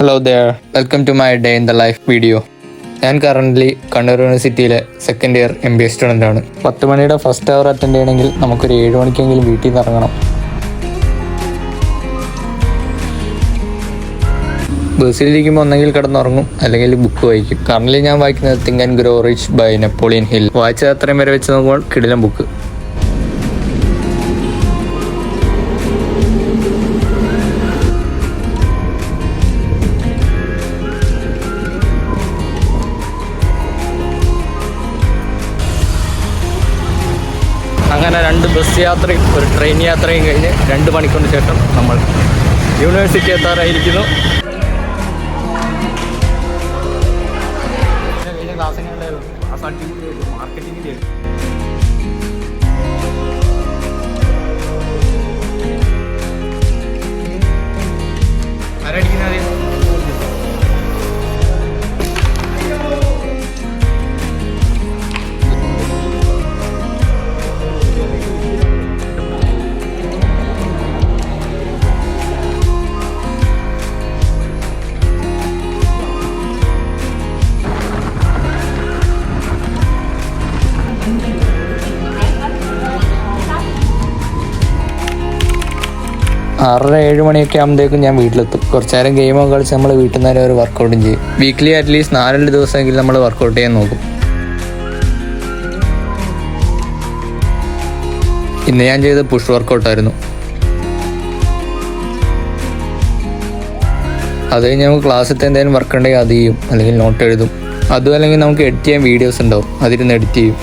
Hello there, welcome to my day in the life video. ഞാൻ currently Kannur യൂണിവേഴ്സിറ്റിയിലെ second year MBA student ആണ്. 10 മണിയുടെ first അവർ attend ചെയ്യണമെങ്കിൽ നമുക്കൊരു 7 മണിക്കെങ്കിലും വീട്ടിൽ നിന്ന് ഇറങ്ങണം. ബസ്സിലിരിക്കുമ്പോൾ ഒന്നെങ്കിൽ കിടന്നുറങ്ങും അല്ലെങ്കിൽ ബുക്ക് വായിക്കും. കറൻ്റ്ലി ഞാൻ വായിക്കുന്നത് think and grow rich by Napoleon Hill. വായിച്ചത് അത്രയും വരെ വെച്ച് നോക്കുമ്പോൾ കിടിലൻ ബുക്ക്. അങ്ങനെ 2 ബസ് യാത്രയും ഒരു ട്രെയിൻ യാത്രയും കഴിഞ്ഞ് 2 മണിക്കൂറിന് ശേഷം നമ്മൾ യൂണിവേഴ്സിറ്റി എത്താറായിരിക്കുന്നു. ആറര 7 മണിയൊക്കെ ആകുമ്പോഴത്തേക്കും ഞാൻ വീട്ടിലെത്തും. കുറച്ച് നേരം ഗെയിമൊക്കെ കളിച്ച് നമ്മൾ വീട്ടിൽ നിന്ന് നേരെ ഒരു വർക്കൗട്ടും ചെയ്യും. വീക്ക്ലി അറ്റ്ലീസ്റ്റ് 4 ദിവസമെങ്കിലും നമ്മൾ വർക്കൗട്ട് ചെയ്യാൻ നോക്കും. ഇന്ന് ഞാൻ ചെയ്ത പുഷ് വർക്കൗട്ടായിരുന്നു. അത് കഴിഞ്ഞ് നമുക്ക് ക്ലാസ്സിലത്തെ എന്തെങ്കിലും വർക്ക് ഉണ്ടെങ്കിൽ അത് ചെയ്യും, അല്ലെങ്കിൽ നോട്ട് എഴുതും. അതും അല്ലെങ്കിൽ നമുക്ക് എഡിറ്റ് ചെയ്യാൻ വീഡിയോസ് ഉണ്ടാവും, അതിരുന്ന് എഡിറ്റ് ചെയ്യും.